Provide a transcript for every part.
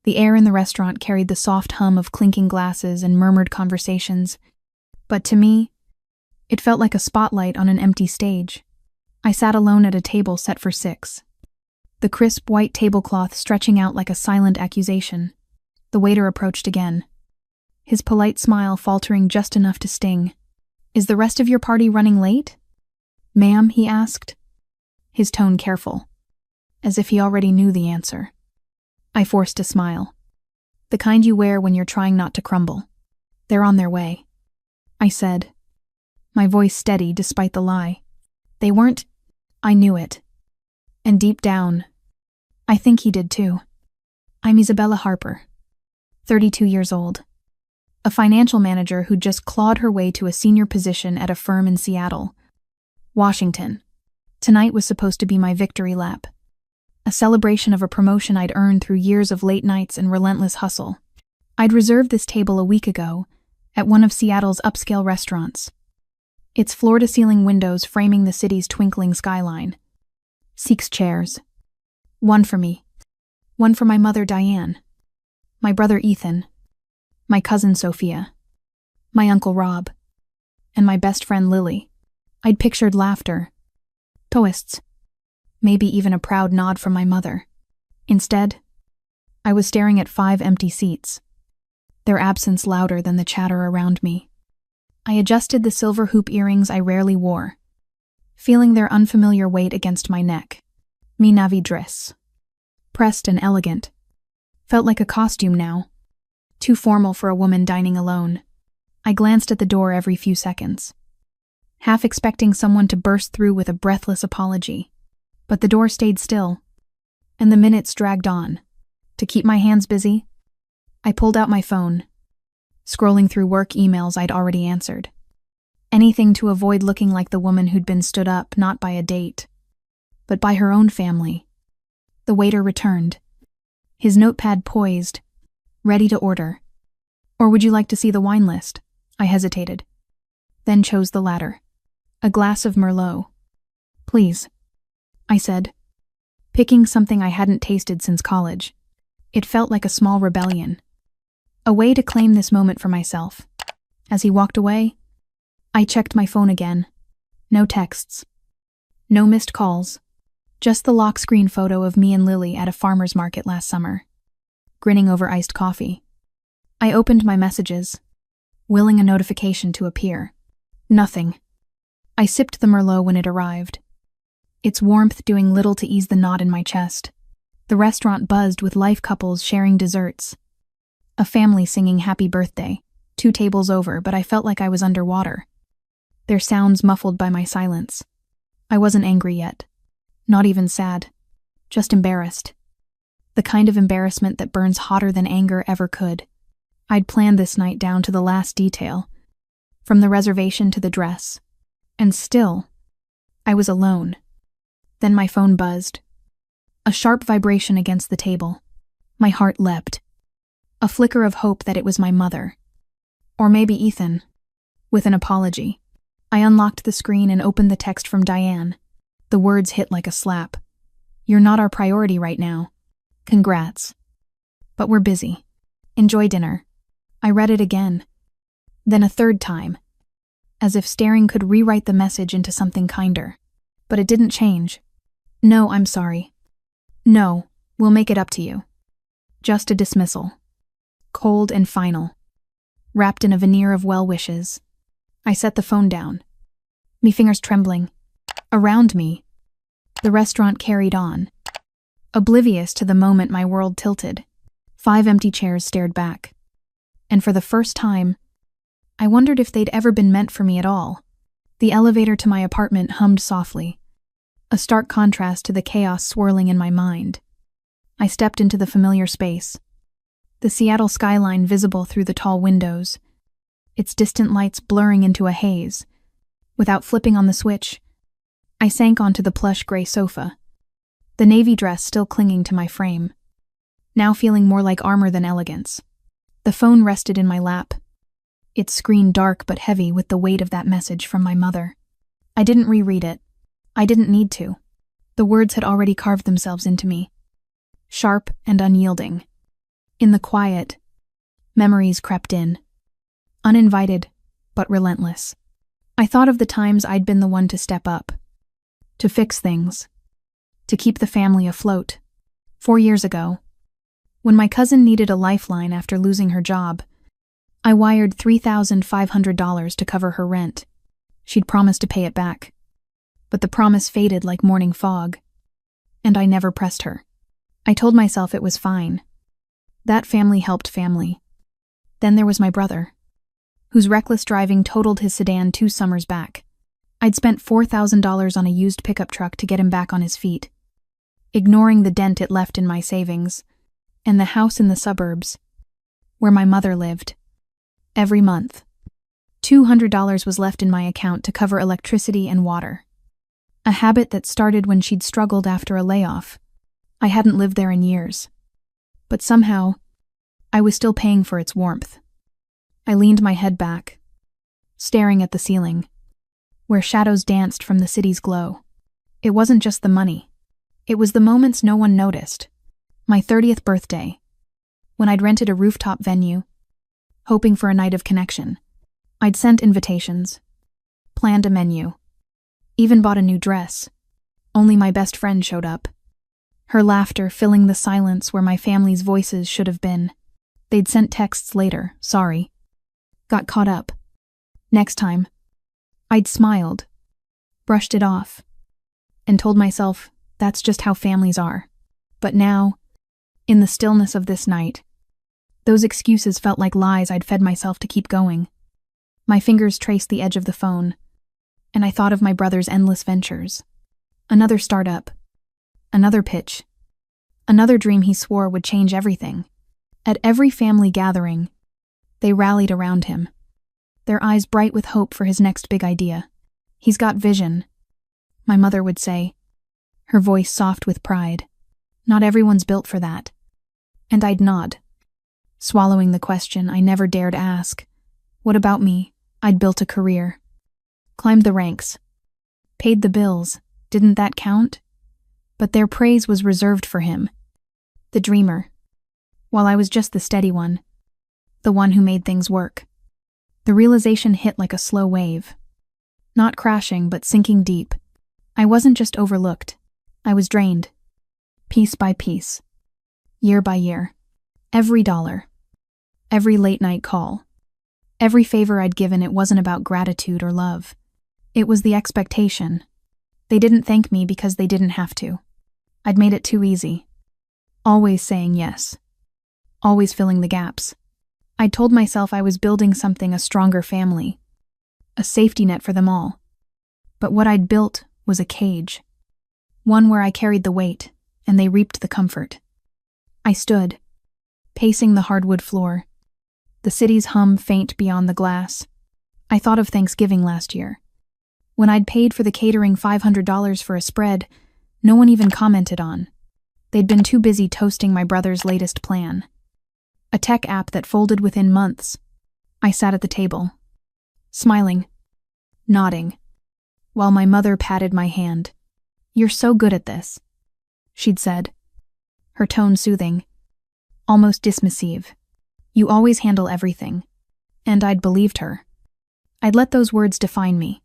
The air in the restaurant carried the soft hum of clinking glasses and murmured conversations, but to me, it felt like a spotlight on an empty stage. I sat alone at a table set for 6. The crisp white tablecloth stretching out like a silent accusation. The waiter approached again, his polite smile faltering just enough to sting. "Is the rest of your party running late?" "Ma'am," he asked, his tone careful, as if he already knew the answer. I forced a smile. "The kind you wear when you're trying not to crumble. They're on their way," I said, my voice steady despite the lie. "They weren't." I knew it. And deep down, I think he did too. "I'm Isabella Harper, 32 years old. A financial manager who just clawed her way to a senior position at a firm in Seattle, Washington. Tonight was supposed to be my victory lap. A celebration of a promotion I'd earned through years of late nights and relentless hustle. I'd reserved this table a week ago at one of Seattle's upscale restaurants, its floor-to-ceiling windows framing the city's twinkling skyline. 6 chairs. One for me. One for my mother, Diane. My brother, Ethan. My cousin, Sophia. My uncle, Rob. And my best friend, Lily. I'd pictured laughter, toasts, maybe even a proud nod from my mother. Instead, I was staring at 5 empty seats, their absence louder than the chatter around me. I adjusted the silver hoop earrings I rarely wore, feeling their unfamiliar weight against my neck. Mi navy dress. Pressed and elegant. Felt like a costume now. Too formal for a woman dining alone. I glanced at the door every few seconds, half expecting someone to burst through with a breathless apology. But the door stayed still, and the minutes dragged on. To keep my hands busy, I pulled out my phone, scrolling through work emails I'd already answered. Anything to avoid looking like the woman who'd been stood up not by a date, but by her own family. The waiter returned, his notepad poised, ready to order. "Or would you like to see the wine list?" I hesitated, then chose the latter. "A glass of Merlot." "Please," I said, picking something I hadn't tasted since college. It felt like a small rebellion, a way to claim this moment for myself. As he walked away, I checked my phone again. No texts. No missed calls. Just the lock screen photo of me and Lily at a farmer's market last summer, grinning over iced coffee. I opened my messages, willing a notification to appear. Nothing. I sipped the Merlot when it arrived, its warmth doing little to ease the knot in my chest. The restaurant buzzed with life couples sharing desserts, a family singing happy birthday, 2 tables over, but I felt like I was underwater, their sounds muffled by my silence. I wasn't angry yet, not even sad, just embarrassed. The kind of embarrassment that burns hotter than anger ever could. I'd planned this night down to the last detail, from the reservation to the dress, and still, I was alone. Then my phone buzzed. A sharp vibration against the table. My heart leapt. A flicker of hope that it was my mother. Or maybe Ethan. With an apology, I unlocked the screen and opened the text from Diane. The words hit like a slap. "You're not our priority right now. Congrats. But we're busy. Enjoy dinner." I read it again, then a third time, as if staring could rewrite the message into something kinder. But it didn't change. "No, I'm sorry. No, we'll make it up to you." Just a dismissal. Cold and final, wrapped in a veneer of well wishes. I set the phone down, me fingers trembling. Around me, the restaurant carried on, oblivious to the moment my world tilted. 5 empty chairs stared back. And for the first time, I wondered if they'd ever been meant for me at all. The elevator to my apartment hummed softly, a stark contrast to the chaos swirling in my mind. I stepped into the familiar space, the Seattle skyline visible through the tall windows, its distant lights blurring into a haze. Without flipping on the switch, I sank onto the plush gray sofa, the navy dress still clinging to my frame, now feeling more like armor than elegance. The phone rested in my lap, its screen dark but heavy with the weight of that message from my mother. I didn't reread it. I didn't need to. The words had already carved themselves into me, sharp and unyielding. In the quiet, memories crept in. Uninvited, but relentless. I thought of the times I'd been the one to step up, to fix things, to keep the family afloat. 4 years ago, when my cousin needed a lifeline after losing her job, I wired $3,500 to cover her rent. She'd promised to pay it back, but the promise faded like morning fog, and I never pressed her. I told myself it was fine. That family helped family. Then there was my brother, whose reckless driving totaled his sedan 2 summers back. I'd spent $4,000 on a used pickup truck to get him back on his feet, ignoring the dent it left in my savings, and the house in the suburbs, where my mother lived. Every month, $200 was left in my account to cover electricity and water. A habit that started when she'd struggled after a layoff. I hadn't lived there in years, but somehow, I was still paying for its warmth. I leaned my head back, staring at the ceiling, where shadows danced from the city's glow. It wasn't just the money. It was the moments no one noticed. My 30th birthday, when I'd rented a rooftop venue, hoping for a night of connection. I'd sent invitations, planned a menu, even bought a new dress. Only my best friend showed up, her laughter filling the silence where my family's voices should have been. They'd sent texts later, sorry. Got caught up. Next time. I'd smiled, brushed it off, and told myself that's just how families are. But now, in the stillness of this night, those excuses felt like lies I'd fed myself to keep going. My fingers traced the edge of the phone, and I thought of my brother's endless ventures. Another startup, another pitch, another dream he swore would change everything. At every family gathering, they rallied around him, their eyes bright with hope for his next big idea. He's got vision, my mother would say, her voice soft with pride. Not everyone's built for that. And I'd nod, swallowing the question I never dared ask. What about me? I'd built a career, climbed the ranks, paid the bills. Didn't that count? But their praise was reserved for him, the dreamer, while I was just the steady one, the one who made things work. The realization hit like a slow wave, not crashing but sinking deep. I wasn't just overlooked, I was drained, piece by piece, year by year. Every dollar, every late-night call, every favor I'd given, it wasn't about gratitude or love. It was the expectation. They didn't thank me because they didn't have to. I'd made it too easy. Always saying yes. Always filling the gaps. I'd told myself I was building something, a stronger family, a safety net for them all. But what I'd built was a cage. One where I carried the weight, and they reaped the comfort. I stood, pacing the hardwood floor, the city's hum faint beyond the glass. I thought of Thanksgiving last year. When I'd paid for the catering $500 for a spread, no one even commented on. They'd been too busy toasting my brother's latest plan. A tech app that folded within months. I sat at the table, smiling, nodding, while my mother patted my hand. "You're so good at this," she'd said, her tone soothing, almost dismissive. "You always handle everything." And I'd believed her. I'd let those words define me.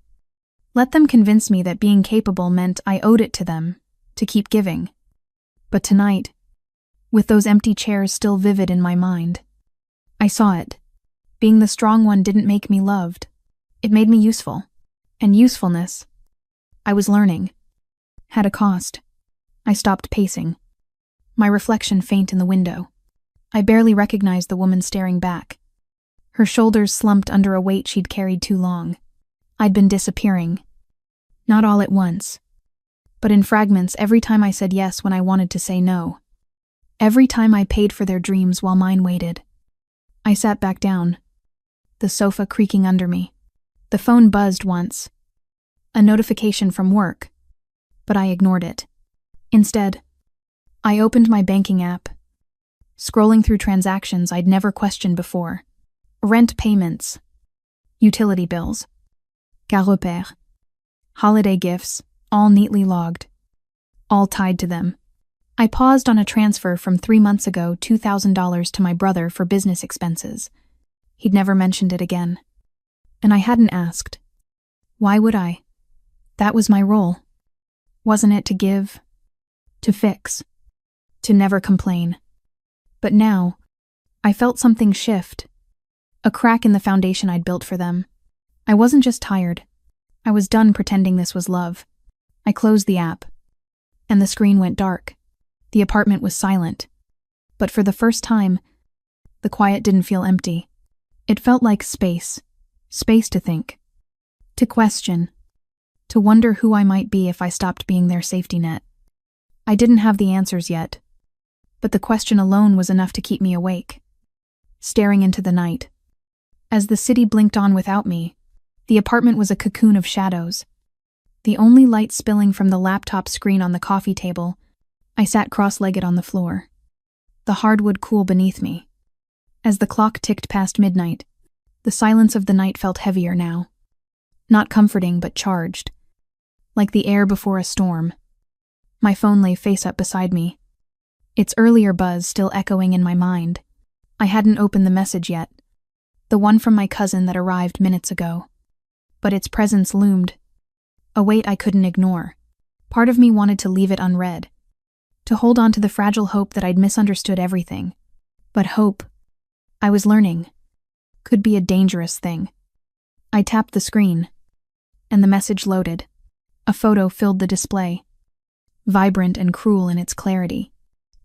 Let them convince me that being capable meant I owed it to them, to keep giving. But tonight, with those empty chairs still vivid in my mind, I saw it. Being the strong one didn't make me loved. It made me useful. And usefulness, I was learning, had a cost. I stopped pacing, my reflection faint in the window. I barely recognized the woman staring back. Her shoulders slumped under a weight she'd carried too long. I'd been disappearing. Not all at once, but in fragments every time I said yes when I wanted to say no. Every time I paid for their dreams while mine waited. I sat back down, the sofa creaking under me. The phone buzzed once, a notification from work, but I ignored it. Instead, I opened my banking app, scrolling through transactions I'd never questioned before. Rent payments, utility bills, Garoper, holiday gifts, all neatly logged, all tied to them. I paused on a transfer from 3 months ago, $2,000 to my brother for business expenses. He'd never mentioned it again. And I hadn't asked. Why would I? That was my role. Wasn't it to give? To fix? To never complain? But now, I felt something shift. A crack in the foundation I'd built for them. I wasn't just tired. I was done pretending this was love. I closed the app. And the screen went dark. The apartment was silent. But for the first time, the quiet didn't feel empty. It felt like space. Space to think. To question. To wonder who I might be if I stopped being their safety net. I didn't have the answers yet. But the question alone was enough to keep me awake. Staring into the night. As the city blinked on without me, the apartment was a cocoon of shadows. The only light spilling from the laptop screen on the coffee table, I sat cross-legged on the floor. The hardwood cool beneath me. As the clock ticked past midnight, the silence of the night felt heavier now. Not comforting, but charged. Like the air before a storm. My phone lay face up beside me. Its earlier buzz still echoing in my mind. I hadn't opened the message yet. The one from my cousin that arrived minutes ago. But its presence loomed. A weight I couldn't ignore. Part of me wanted to leave it unread. To hold on to the fragile hope that I'd misunderstood everything. But hope, I was learning, could be a dangerous thing. I tapped the screen, and the message loaded. A photo filled the display. Vibrant and cruel in its clarity.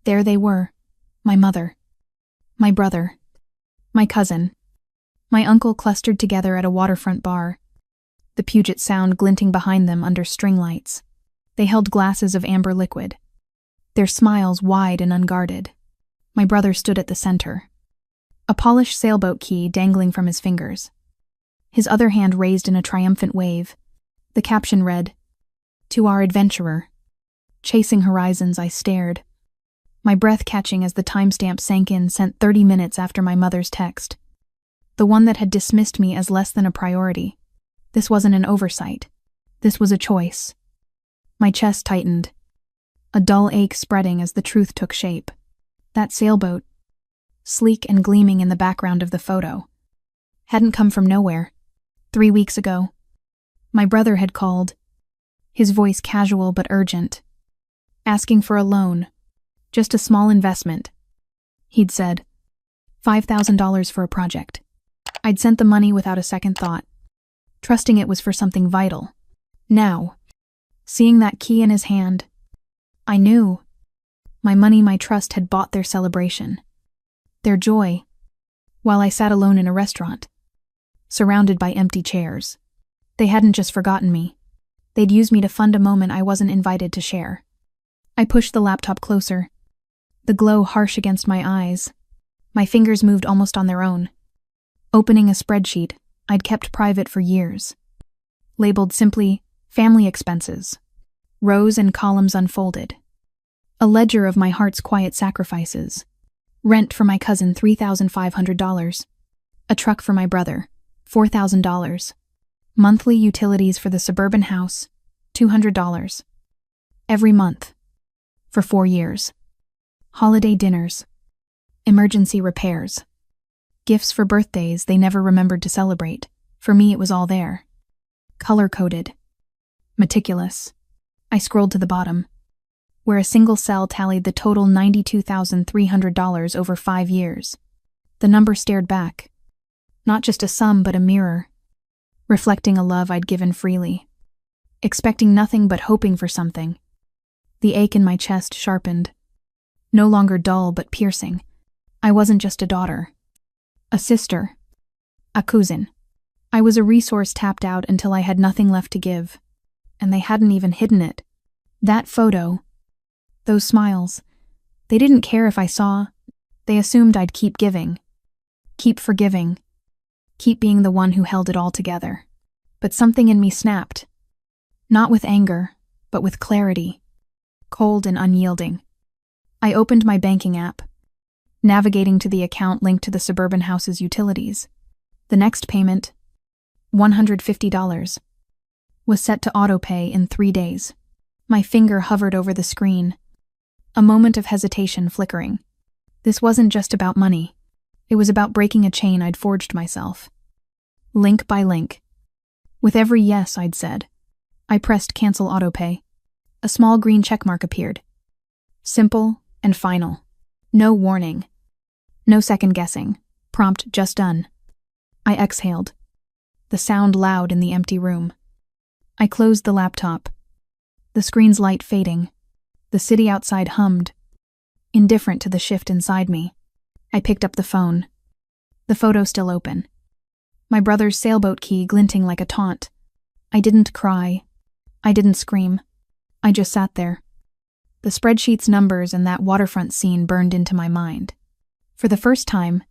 There they were, my mother, my brother, my cousin, my uncle clustered together at a waterfront bar, the Puget Sound glinting behind them under string lights. They held glasses of amber liquid, their smiles wide and unguarded. My brother stood at the center, a polished sailboat key dangling from his fingers. His other hand raised in a triumphant wave. The caption read, "To our adventurer." Chasing horizons, I stared, my breath catching as the timestamp sank in, sent 30 minutes after my mother's text. The one that had dismissed me as less than a priority. This wasn't an oversight. This was a choice. My chest tightened, a dull ache spreading as the truth took shape. That sailboat, sleek and gleaming in the background of the photo, hadn't come from nowhere. 3 weeks ago, my brother had called, his voice casual but urgent, asking for a loan, just a small investment. He'd said, $5,000 for a project. I'd sent the money without a second thought, trusting it was for something vital. Now, seeing that key in his hand, I knew. My money, my trust had bought their celebration, their joy, while I sat alone in a restaurant, surrounded by empty chairs. They hadn't just forgotten me. They'd used me to fund a moment I wasn't invited to share. I pushed the laptop closer, the glow harsh against my eyes. My fingers moved almost on their own, opening a spreadsheet I'd kept private for years, labeled simply family expenses, rows and columns unfolded. A ledger of my heart's quiet sacrifices. Rent for my cousin, $3,500. A truck for my brother, $4,000. Monthly utilities for the suburban house, $200. Every month. For 4 years. Holiday dinners. Emergency repairs. Gifts for birthdays they never remembered to celebrate. For me, it was all there. Color-coded. Meticulous. I scrolled to the bottom, where a single cell tallied the total $92,300 over 5 years. The number stared back. Not just a sum, but a mirror, reflecting a love I'd given freely, expecting nothing but hoping for something. The ache in my chest sharpened, no longer dull but piercing. I wasn't just a daughter, a sister, a cousin. I was a resource tapped out until I had nothing left to give, and they hadn't even hidden it. That photo, those smiles, they didn't care if I saw. They assumed I'd keep giving, keep forgiving, keep being the one who held it all together. But something in me snapped, not with anger, but with clarity, cold and unyielding. I opened my banking app, navigating to the account linked to the suburban house's utilities. The next payment, $150, was set to autopay in 3 days. My finger hovered over the screen, a moment of hesitation flickering. This wasn't just about money. It was about breaking a chain I'd forged myself. Link by link. With every yes I'd said, I pressed cancel autopay. A small green checkmark appeared. Simple and final. No warning. No second guessing. Prompt just done. I exhaled. The sound loud in the empty room. I closed the laptop. The screen's light fading. The city outside hummed. Indifferent to the shift inside me, I picked up the phone. The photo still open. My brother's sailboat key glinting like a taunt. I didn't cry. I didn't scream. I just sat there. The spreadsheet's numbers and that waterfront scene burned into my mind. For the first time,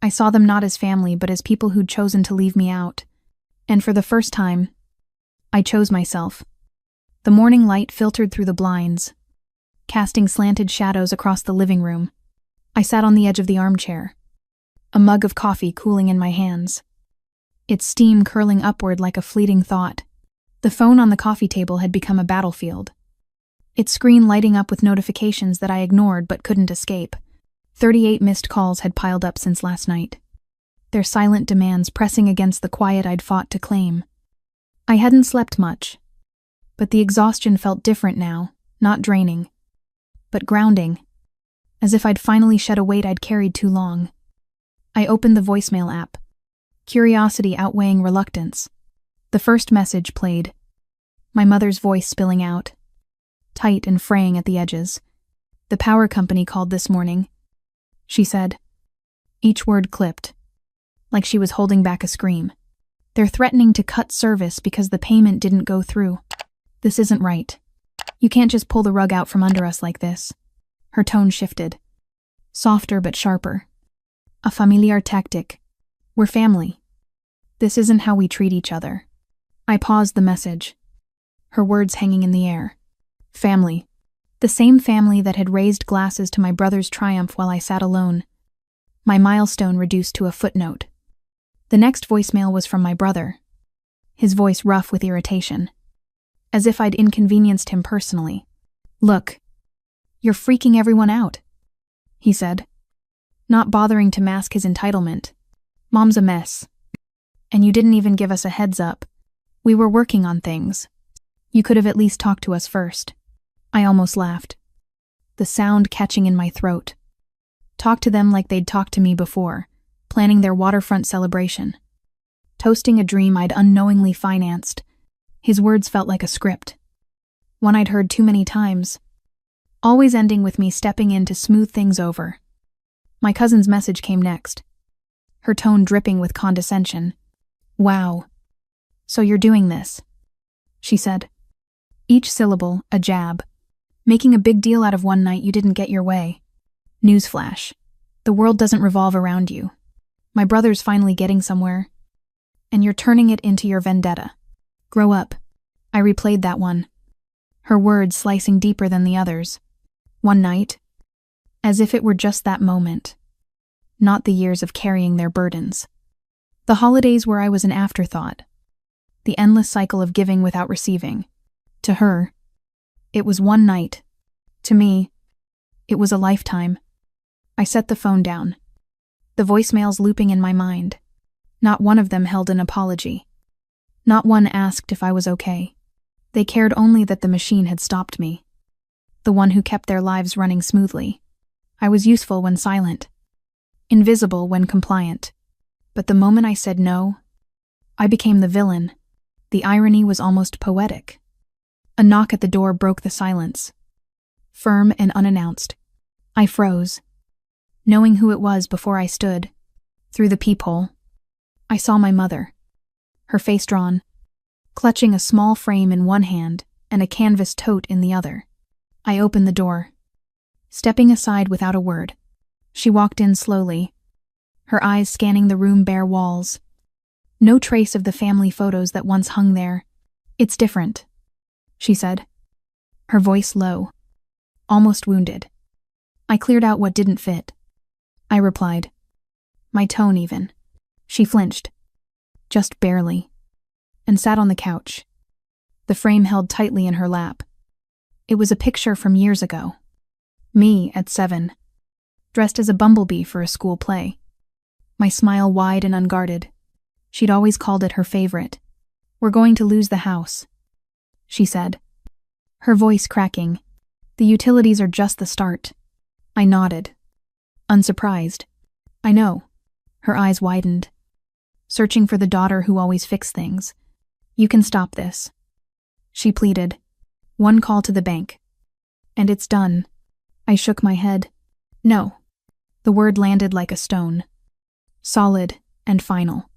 I saw them not as family but as people who'd chosen to leave me out. And for the first time, I chose myself. The morning light filtered through the blinds, casting slanted shadows across the living room. I sat on the edge of the armchair, a mug of coffee cooling in my hands, its steam curling upward like a fleeting thought. The phone on the coffee table had become a battlefield, its screen lighting up with notifications that I ignored but couldn't escape. 38 missed calls had piled up since last night, their silent demands pressing against the quiet I'd fought to claim. I hadn't slept much, but the exhaustion felt different now, not draining, but grounding, as if I'd finally shed a weight I'd carried too long. I opened the voicemail app, curiosity outweighing reluctance. The first message played, my mother's voice spilling out, tight and fraying at the edges. The power company called this morning, she said. Each word clipped, like she was holding back a scream. They're threatening to cut service because the payment didn't go through. This isn't right. You can't just pull the rug out from under us like this. Her tone shifted, softer but sharper. A familiar tactic. We're family. This isn't how we treat each other. I paused the message, her words hanging in the air. Family. The same family that had raised glasses to my brother's triumph while I sat alone. My milestone reduced to a footnote. The next voicemail was from my brother, his voice rough with irritation, as if I'd inconvenienced him personally. Look, you're freaking everyone out, he said, not bothering to mask his entitlement. Mom's a mess. And you didn't even give us a heads up. We were working on things. You could have at least talked to us first. I almost laughed, the sound catching in my throat. Talk to them like they'd talked to me before, planning their waterfront celebration, toasting a dream I'd unknowingly financed. His words felt like a script, one I'd heard too many times, always ending with me stepping in to smooth things over. My cousin's message came next, her tone dripping with condescension. Wow. So you're doing this, she said. Each syllable a jab, making a big deal out of one night you didn't get your way. Newsflash. The world doesn't revolve around you. My brother's finally getting somewhere, and you're turning it into your vendetta. Grow up. I replayed that one, her words slicing deeper than the others. One night, as if it were just that moment, not the years of carrying their burdens. The holidays where I was an afterthought, the endless cycle of giving without receiving. To her, it was one night. To me, it was a lifetime. I set the phone down, the voicemails looping in my mind. Not one of them held an apology. Not one asked if I was okay. They cared only that the machine had stopped me, the one who kept their lives running smoothly. I was useful when silent, invisible when compliant. But the moment I said no, I became the villain. The irony was almost poetic. A knock at the door broke the silence, firm and unannounced. I froze, knowing who it was before I stood. Through the peephole, I saw my mother, her face drawn, clutching a small frame in one hand and a canvas tote in the other. I opened the door, stepping aside without a word. She walked in slowly, her eyes scanning the room bare walls. No trace of the family photos that once hung there. It's different, she said, her voice low, almost wounded. I cleared out what didn't fit. I replied, my tone even. She flinched, just barely, and sat on the couch, the frame held tightly in her lap. It was a picture from years ago, Me at 7, dressed as a bumblebee for a school play. My smile wide and unguarded. She'd always called it her favorite. "We're going to lose the house," she said, her voice cracking. "The utilities are just the start." I nodded, unsurprised. "I know." Her eyes widened, searching for the daughter who always fixed things. "You can stop this," she pleaded. "One call to the bank, and it's done." I shook my head. "No." The word landed like a stone, solid and final.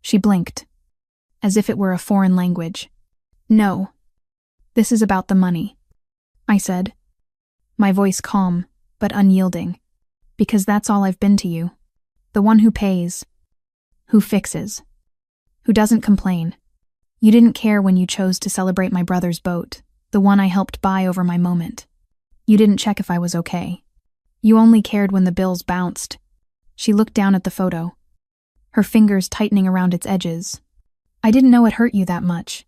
She blinked, as if it were a foreign language. "No. This is about the money," I said, my voice calm but unyielding. "Because that's all I've been to you. The one who pays, who fixes, who doesn't complain. You didn't care when you chose to celebrate my brother's boat, the one I helped buy over my moment. You didn't check if I was okay. You only cared when the bills bounced." She looked down at the photo, her fingers tightening around its edges. "I didn't know it hurt you that much,"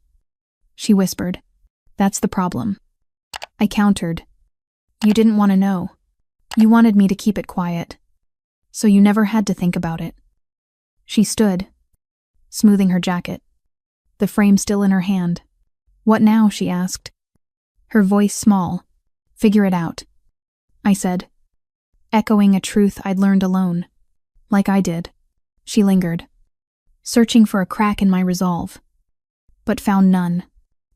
she whispered. "That's the problem." I countered. "You didn't want to know. You wanted me to keep it quiet, so you never had to think about it." She stood, smoothing her jacket, the frame still in her hand. "What now?" she asked, her voice small. "Figure it out," I said, echoing a truth I'd learned alone. "Like I did." She lingered, searching for a crack in my resolve, but found none.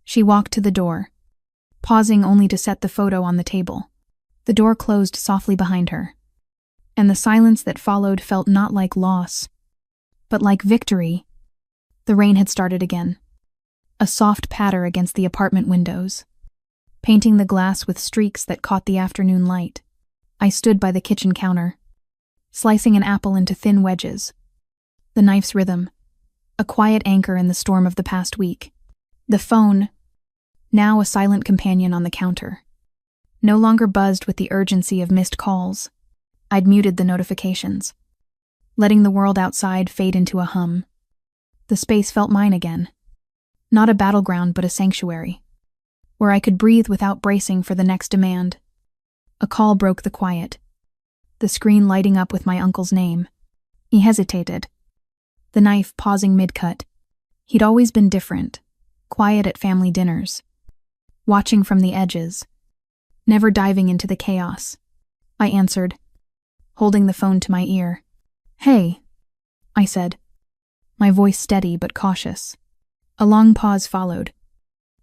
She walked to the door, pausing only to set the photo on the table. The door closed softly behind her, and the silence that followed felt not like loss, but like victory. The rain had started again, a soft patter against the apartment windows, painting the glass with streaks that caught the afternoon light. I stood by the kitchen counter, slicing an apple into thin wedges, the knife's rhythm, a quiet anchor in the storm of the past week. The phone, now a silent companion on the counter, no longer buzzed with the urgency of missed calls. I'd muted the notifications, letting the world outside fade into a hum. The space felt mine again, not a battleground but a sanctuary, where I could breathe without bracing for the next demand. A call broke the quiet, the screen lighting up with my uncle's name. He hesitated, the knife pausing mid-cut. He'd always been different, quiet at family dinners, watching from the edges, never diving into the chaos. I answered, holding the phone to my ear. "Hey," I said, my voice steady but cautious. A long pause followed,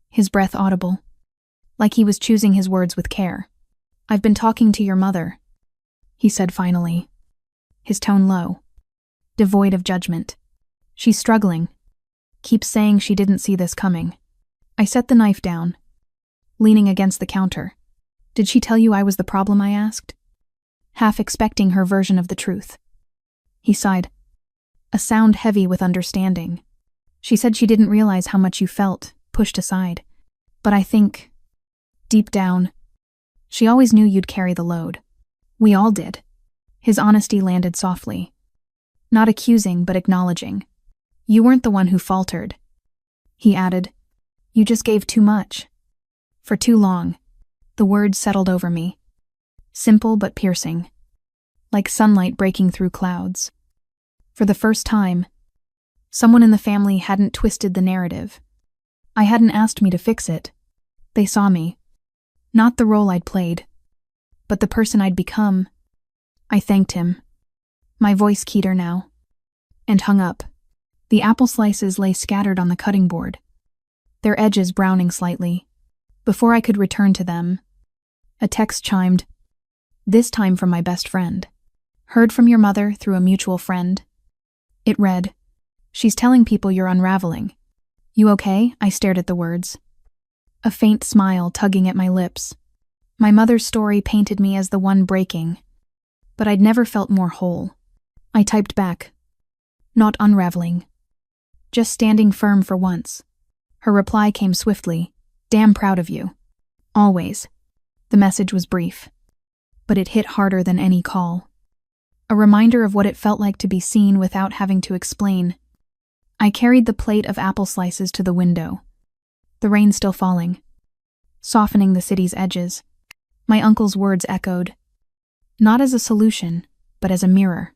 his breath audible, like he was choosing his words with care. "I've been talking to your mother," he said finally, his tone low, devoid of judgment. "She's struggling. Keeps saying she didn't see this coming." I set the knife down, leaning against the counter. "Did she tell you I was the problem?" I asked, half expecting her version of the truth. He sighed, a sound heavy with understanding. "She said she didn't realize how much you felt, pushed aside. But I think, deep down, she always knew you'd carry the load. We all did." His honesty landed softly, not accusing but acknowledging. "You weren't the one who faltered," he added. "You just gave too much. For too long." The words settled over me, simple but piercing, like sunlight breaking through clouds. For the first time, someone in the family hadn't twisted the narrative. I hadn't asked me to fix it. They saw me, not the role I'd played, but the person I'd become. I thanked him, my voice keyeder now, and hung up. The apple slices lay scattered on the cutting board, their edges browning slightly. Before I could return to them, a text chimed, this time from my best friend. "Heard from your mother through a mutual friend." It read, "She's telling people you're unraveling. You okay?" I stared at the words, a faint smile tugging at my lips. My mother's story painted me as the one breaking, but I'd never felt more whole. I typed back, "Not unraveling. Just standing firm for once." Her reply came swiftly, "Damn proud of you. Always." The message was brief, but it hit harder than any call. A reminder of what it felt like to be seen without having to explain. I carried the plate of apple slices to the window, the rain still falling, softening the city's edges. My uncle's words echoed, not as a solution, but as a mirror,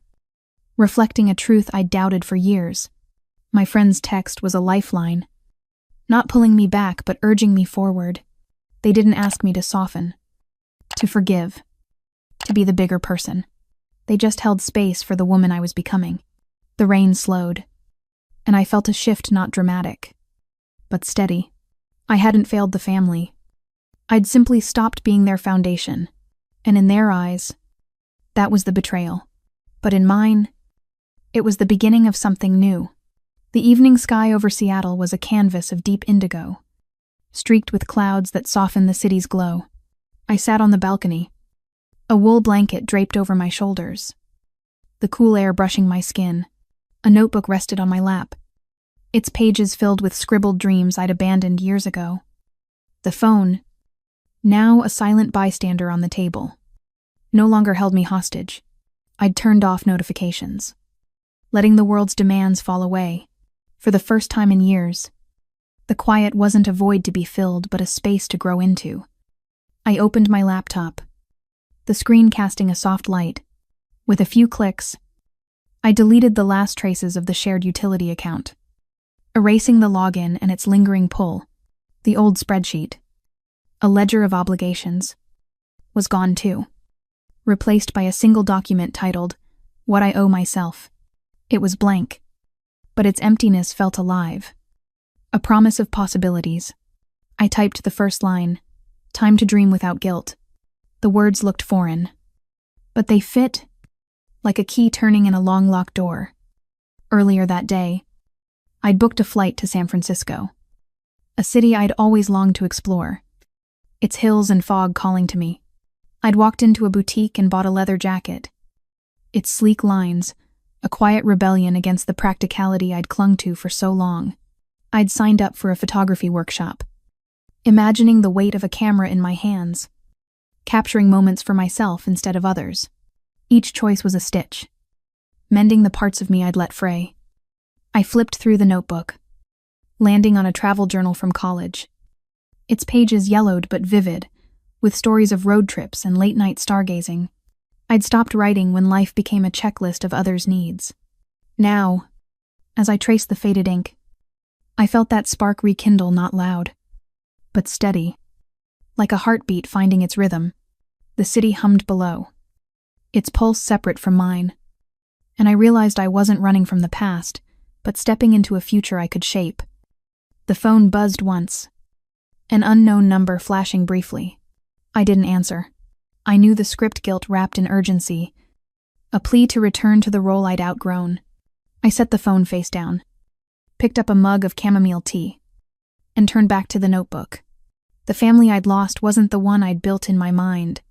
reflecting a truth I'd doubted for years. My friend's text was a lifeline, not pulling me back but urging me forward. They didn't ask me to soften, to forgive, to be the bigger person. They just held space for the woman I was becoming. The rain slowed, and I felt a shift not dramatic, but steady. I hadn't failed the family. I'd simply stopped being their foundation, and in their eyes, that was the betrayal. But in mine, it was the beginning of something new. The evening sky over Seattle was a canvas of deep indigo, streaked with clouds that softened the city's glow. I sat on the balcony, a wool blanket draped over my shoulders, the cool air brushing my skin. A notebook rested on my lap, its pages filled with scribbled dreams I'd abandoned years ago. The phone, now a silent bystander on the table, no longer held me hostage. I'd turned off notifications, letting the world's demands fall away. For the first time in years, the quiet wasn't a void to be filled, but a space to grow into. I opened my laptop, the screen casting a soft light. With a few clicks, I deleted the last traces of the shared utility account, erasing the login and its lingering pull. The old spreadsheet, a ledger of obligations, was gone too, replaced by a single document titled, What I Owe Myself. It was blank, but its emptiness felt alive, a promise of possibilities. I typed the first line, time to dream without guilt. The words looked foreign, but they fit, like a key turning in a long locked door. Earlier that day, I'd booked a flight to San Francisco, a city I'd always longed to explore, its hills and fog calling to me. I'd walked into a boutique and bought a leather jacket, its sleek lines, a quiet rebellion against the practicality I'd clung to for so long. I'd signed up for a photography workshop, imagining the weight of a camera in my hands, capturing moments for myself instead of others. Each choice was a stitch, mending the parts of me I'd let fray. I flipped through the notebook, landing on a travel journal from college. Its pages yellowed but vivid, with stories of road trips and late-night stargazing. I'd stopped writing when life became a checklist of others' needs. Now, as I traced the faded ink, I felt that spark rekindle, not loud, but steady, like a heartbeat finding its rhythm. The city hummed below, its pulse separate from mine, and I realized I wasn't running from the past, but stepping into a future I could shape. The phone buzzed once, an unknown number flashing briefly. I didn't answer. I knew the script guilt wrapped in urgency, a plea to return to the role I'd outgrown. I set the phone face down, picked up a mug of chamomile tea, and turned back to the notebook. The family I'd lost wasn't the one I'd built in my mind,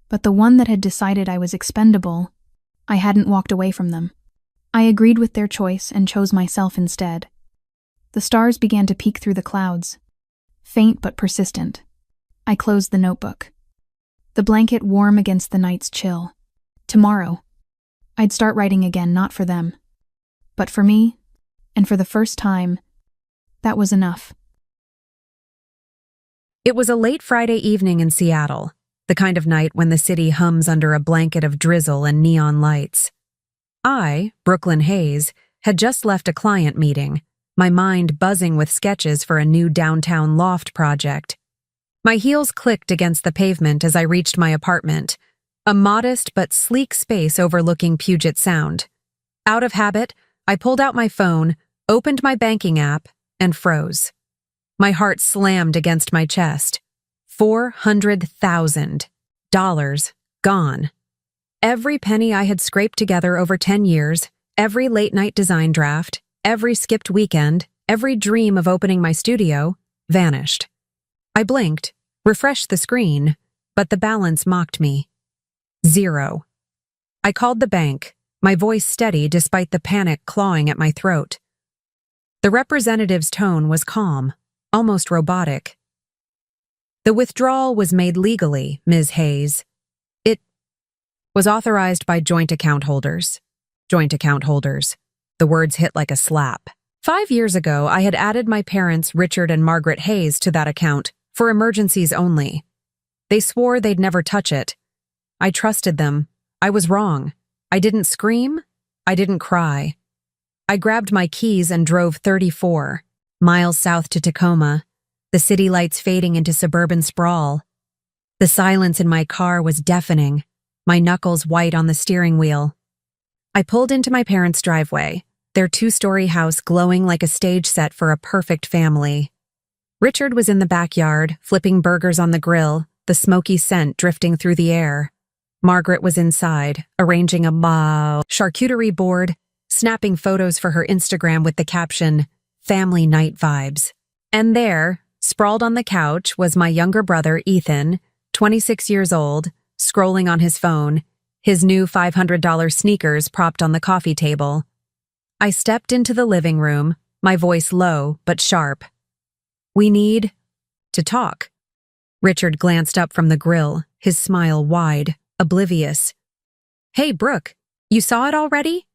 but the one that had decided I was expendable. I hadn't walked away from them. I agreed with their choice and chose myself instead. The stars began to peek through the clouds, faint but persistent. I closed the notebook, the blanket warm against the night's chill. Tomorrow, I'd start writing again, not for them, but for me, and for the first time, that was enough. It was a late Friday evening in Seattle, the kind of night when the city hums under a blanket of drizzle and neon lights. I, Brooklyn Hayes, had just left a client meeting, my mind buzzing with sketches for a new downtown loft project. My heels clicked against the pavement as I reached my apartment, a modest but sleek space overlooking Puget Sound. Out of habit, I pulled out my phone, opened my banking app, and froze. My heart slammed against my chest. $400,000 gone. Every penny I had scraped together over 10 years, every late-night design draft, every skipped weekend, every dream of opening my studio, vanished. I blinked, refreshed the screen, but the balance mocked me. 0. I called the bank, my voice steady despite the panic clawing at my throat. The representative's tone was calm, almost robotic. The withdrawal was made legally, Ms. Hayes. It was authorized by joint account holders. Joint account holders. The words hit like a slap. 5 years ago, I had added my parents, Richard and Margaret Hayes, to that account, for emergencies only. They swore they'd never touch it. I trusted them. I was wrong. I didn't scream. I didn't cry. I grabbed my keys and drove 34 miles south to Tacoma, the city lights fading into suburban sprawl. The silence in my car was deafening, my knuckles white on the steering wheel. I pulled into my parents' driveway, their two-story house glowing like a stage set for a perfect family. Richard was in the backyard, flipping burgers on the grill, the smoky scent drifting through the air. Margaret was inside, arranging a charcuterie board, snapping photos for her Instagram with the caption, "Family Night Vibes." And there, sprawled on the couch, was my younger brother, Ethan, 26 years old, scrolling on his phone, his new $500 sneakers propped on the coffee table. I stepped into the living room, my voice low but sharp. "We need to talk." Richard glanced up from the grill, his smile wide, oblivious. "Hey, Brooke, you saw it already?"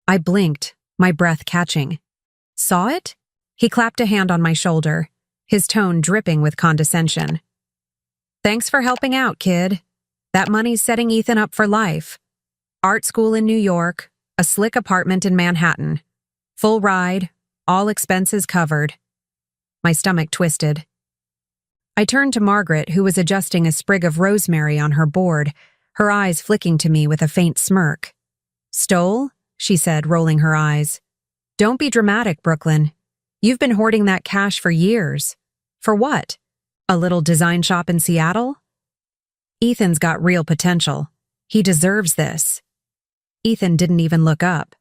I blinked, my breath catching. "Saw it?" He clapped a hand on my shoulder, his tone dripping with condescension. "Thanks for helping out, kid. That money's setting Ethan up for life. Art school in New York, a slick apartment in Manhattan. Full ride, all expenses covered." My stomach twisted. I turned to Margaret, who was adjusting a sprig of rosemary on her board, her eyes flicking to me with a faint smirk. "Stole?" she said, rolling her eyes. "Don't be dramatic, Brooklyn. You've been hoarding that cash for years. For what? A little design shop in Seattle?" "Ethan's got real potential. He deserves this." Ethan didn't even look up.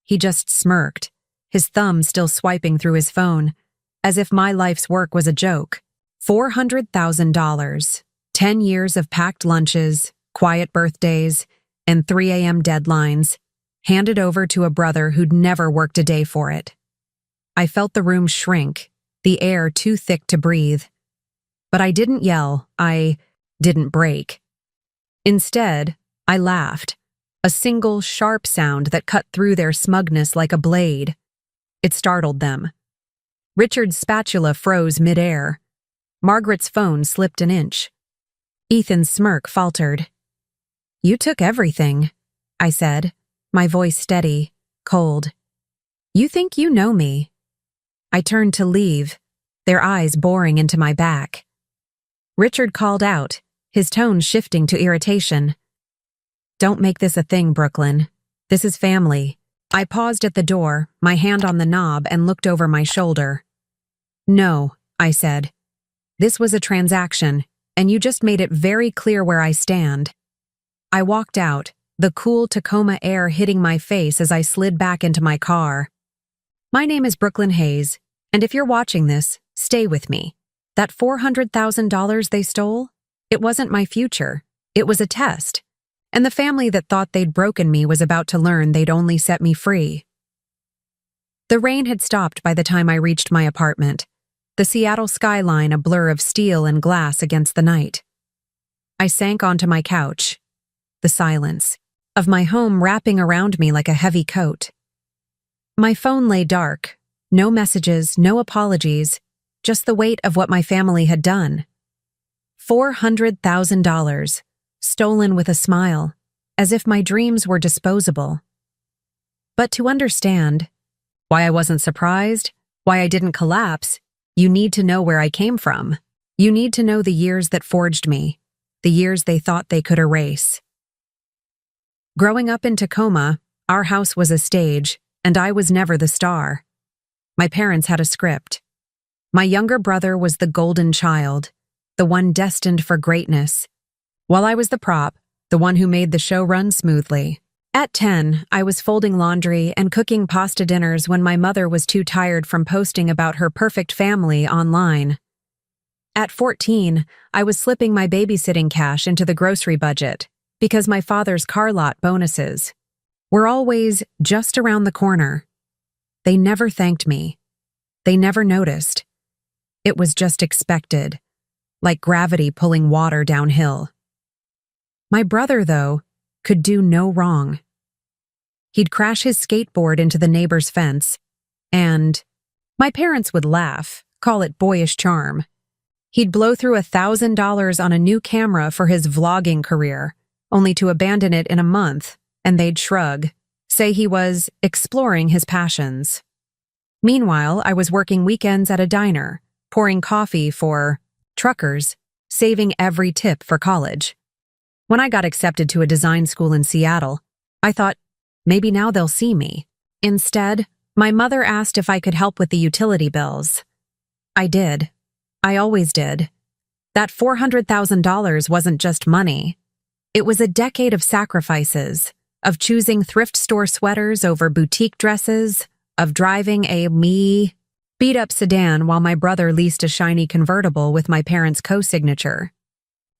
He just smirked, his thumb still swiping through his phone, as if my life's work was a joke. $400,000, 10 years of packed lunches, quiet birthdays, and 3 a.m. deadlines, handed over to a brother who'd never worked a day for it. I felt the room shrink, the air too thick to breathe. But I didn't yell, I didn't break. Instead, I laughed, a single sharp sound that cut through their smugness like a blade. It startled them. Richard's spatula froze midair. Margaret's phone slipped an inch. Ethan's smirk faltered. "You took everything," I said, my voice steady, cold. "You think you know me." I turned to leave, their eyes boring into my back. Richard called out, his tone shifting to irritation. "Don't make this a thing, Brooklyn. This is family." I paused at the door, my hand on the knob, and looked over my shoulder. "No," I said. "This was a transaction, and you just made it very clear where I stand." I walked out, the cool Tacoma air hitting my face as I slid back into my car. "My name is Brooklyn Hayes, and if you're watching this, stay with me. That $400,000 they stole? It wasn't my future. It was a test. And the family that thought they'd broken me was about to learn they'd only set me free." The rain had stopped by the time I reached my apartment, the Seattle skyline a blur of steel and glass against the night. I sank onto my couch, the silence of my home wrapping around me like a heavy coat. My phone lay dark, no messages, no apologies, just the weight of what my family had done. $400,000, stolen with a smile, as if my dreams were disposable. But to understand why I wasn't surprised, why I didn't collapse, you need to know where I came from. You need to know the years that forged me, the years they thought they could erase. Growing up in Tacoma, our house was a stage, and I was never the star. My parents had a script. My younger brother was the golden child, the one destined for greatness, while I was the prop, the one who made the show run smoothly. At 10, I was folding laundry and cooking pasta dinners when my mother was too tired from posting about her perfect family online. At 14, I was slipping my babysitting cash into the grocery budget because my father's car lot bonuses were always just around the corner. They never thanked me. They never noticed. It was just expected, like gravity pulling water downhill. My brother, though, could do no wrong. He'd crash his skateboard into the neighbor's fence, and my parents would laugh, call it boyish charm. He'd blow through $1,000 on a new camera for his vlogging career, only to abandon it in a month, and they'd shrug, say he was exploring his passions. Meanwhile, I was working weekends at a diner, pouring coffee for truckers, saving every tip for college. When I got accepted to a design school in Seattle, I thought, maybe now they'll see me. Instead, my mother asked if I could help with the utility bills. I did. I always did. That $400,000 wasn't just money. It was a decade of sacrifices, of choosing thrift store sweaters over boutique dresses, of driving a beat-up sedan while my brother leased a shiny convertible with my parents' co-signature.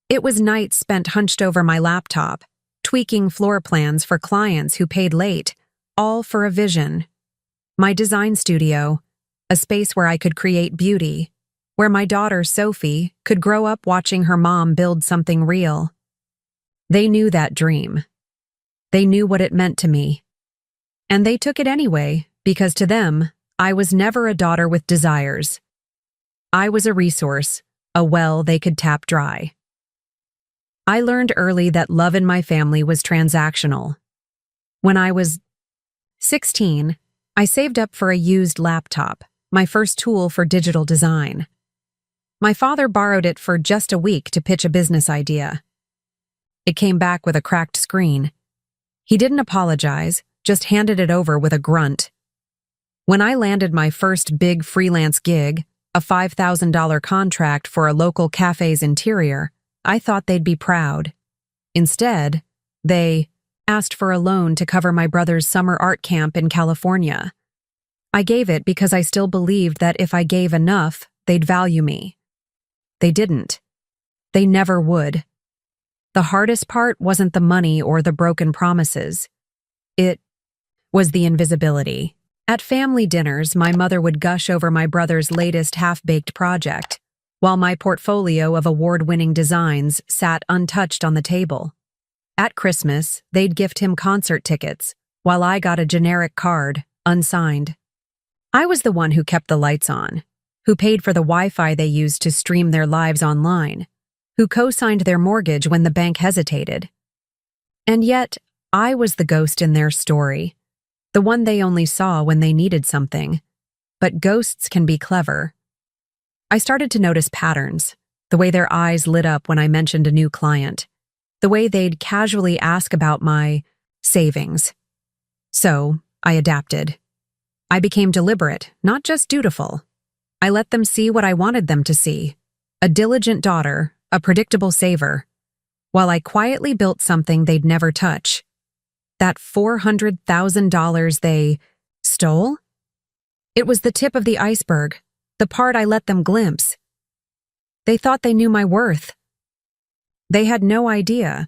It was nights spent hunched over my laptop, tweaking floor plans for clients who paid late, all for a vision. My design studio, a space where I could create beauty, where my daughter, Sophie, could grow up watching her mom build something real. They knew that dream. They knew what it meant to me. And they took it anyway, because to them, I was never a daughter with desires. I was a resource, a well they could tap dry. I learned early that love in my family was transactional. When I was 16, I saved up for a used laptop, my first tool for digital design. My father borrowed it for just a week to pitch a business idea. It came back with a cracked screen. He didn't apologize, just handed it over with a grunt. When I landed my first big freelance gig, a $5,000 contract for a local cafe's interior, I thought they'd be proud. Instead, they asked for a loan to cover my brother's summer art camp in California. I gave it because I still believed that if I gave enough, they'd value me. They didn't. They never would. The hardest part wasn't the money or the broken promises. It was the invisibility. At family dinners, my mother would gush over my brother's latest half-baked project, while my portfolio of award-winning designs sat untouched on the table. At Christmas, they'd gift him concert tickets, while I got a generic card, unsigned. I was the one who kept the lights on, who paid for the Wi-Fi they used to stream their lives online, who co-signed their mortgage when the bank hesitated. And yet, I was the ghost in their story, the one they only saw when they needed something. But ghosts can be clever. I started to notice patterns, the way their eyes lit up when I mentioned a new client, the way they'd casually ask about my savings. So, I adapted. I became deliberate, not just dutiful. I let them see what I wanted them to see, a diligent daughter, a predictable saver, while I quietly built something they'd never touch. That $400,000 they stole? It was the tip of the iceberg, the part I let them glimpse. They thought they knew my worth. They had no idea.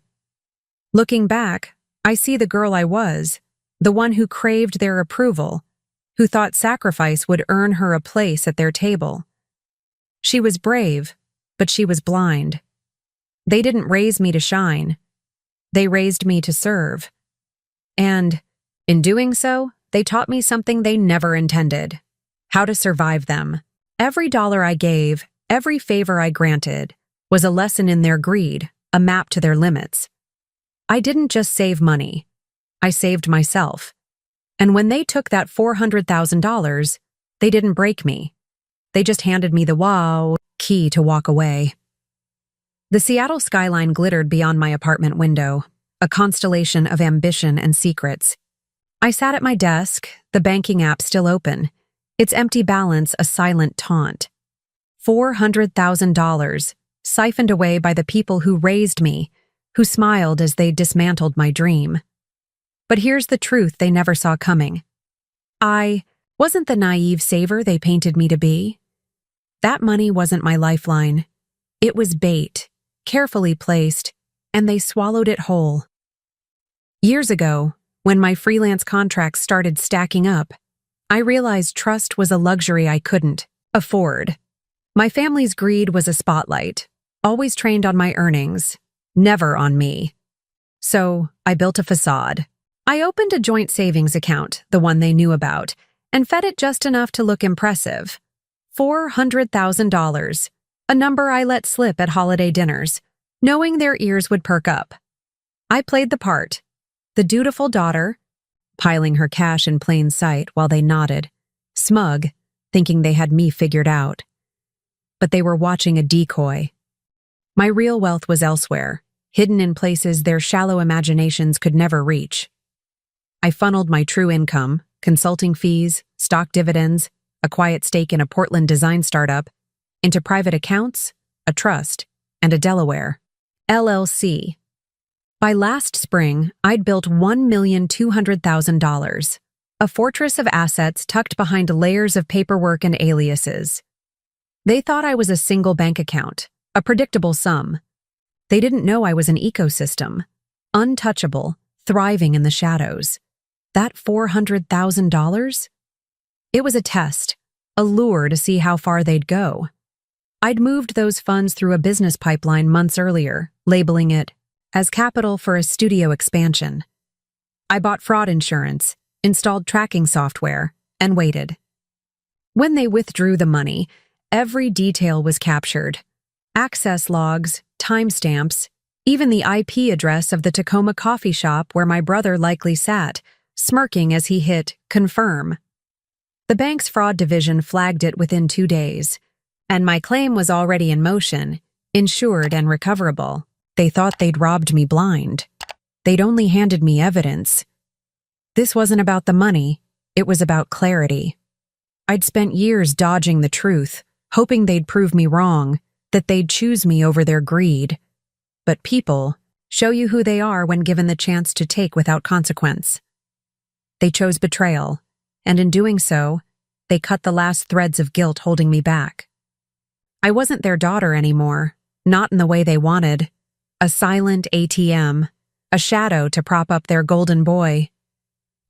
Looking back, I see the girl I was, the one who craved their approval, who thought sacrifice would earn her a place at their table. She was brave, but she was blind. They didn't raise me to shine. They raised me to serve. And, in doing so, they taught me something they never intended: how to survive them. Every dollar I gave, every favor I granted, was a lesson in their greed, a map to their limits. I didn't just save money. I saved myself. And when they took that $400,000, they didn't break me. They just handed me the key to walk away. The Seattle skyline glittered beyond my apartment window, a constellation of ambition and secrets. I sat at my desk, the banking app still open, its empty balance a silent taunt. $400,000, siphoned away by the people who raised me, who smiled as they dismantled my dream. But here's the truth they never saw coming. I wasn't the naive saver they painted me to be. That money wasn't my lifeline. It was bait, carefully placed, and they swallowed it whole. Years ago, when my freelance contracts started stacking up, I realized trust was a luxury I couldn't afford. My family's greed was a spotlight, always trained on my earnings, never on me. So I built a facade. I opened a joint savings account, the one they knew about, and fed it just enough to look impressive. $400,000, a number I let slip at holiday dinners, knowing their ears would perk up. I played the part, the dutiful daughter, piling her cash in plain sight while they nodded, smug, thinking they had me figured out. But they were watching a decoy. My real wealth was elsewhere, hidden in places their shallow imaginations could never reach. I funneled my true income, consulting fees, stock dividends, a quiet stake in a Portland design startup, into private accounts, a trust, and a Delaware LLC. By last spring, I'd built $1,200,000, a fortress of assets tucked behind layers of paperwork and aliases. They thought I was a single bank account, a predictable sum. They didn't know I was an ecosystem, untouchable, thriving in the shadows. That $400,000? It was a test, a lure to see how far they'd go. I'd moved those funds through a business pipeline months earlier, labeling it as capital for a studio expansion. I bought fraud insurance, installed tracking software, and waited. When they withdrew the money, every detail was captured. Access logs, timestamps, even the IP address of the Tacoma coffee shop where my brother likely sat, smirking as he hit confirm. The bank's fraud division flagged it within 2 days, and my claim was already in motion, insured and recoverable. They thought they'd robbed me blind. They'd only handed me evidence. This wasn't about the money, it was about clarity. I'd spent years dodging the truth, hoping they'd prove me wrong, that they'd choose me over their greed. But people show you who they are when given the chance to take without consequence. They chose betrayal, and in doing so, they cut the last threads of guilt holding me back. I wasn't their daughter anymore, not in the way they wanted. A silent ATM, a shadow to prop up their golden boy.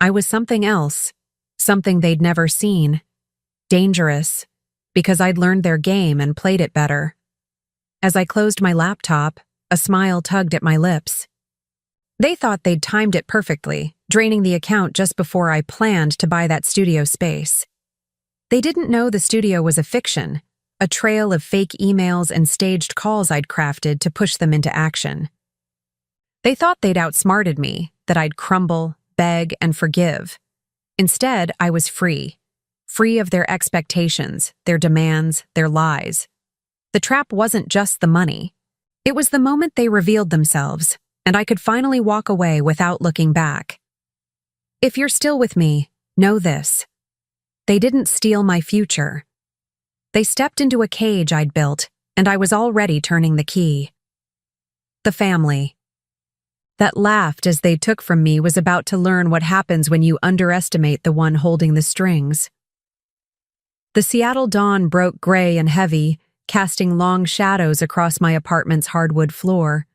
I was something else, something they'd never seen. Dangerous, because I'd learned their game and played it better. As I closed my laptop, a smile tugged at my lips. They thought they'd timed it perfectly, draining the account just before I planned to buy that studio space. They didn't know the studio was a fiction, a trail of fake emails and staged calls I'd crafted to push them into action. They thought they'd outsmarted me, that I'd crumble, beg, and forgive. Instead, I was free of their expectations, their demands, their lies. The trap wasn't just the money. It was the moment they revealed themselves, and I could finally walk away without looking back. If you're still with me, know this. They didn't steal my future. They stepped into a cage I'd built, and I was already turning the key. The family that laughed as they took from me was about to learn what happens when you underestimate the one holding the strings. The Seattle dawn broke gray and heavy, casting long shadows across my apartment's hardwood floor.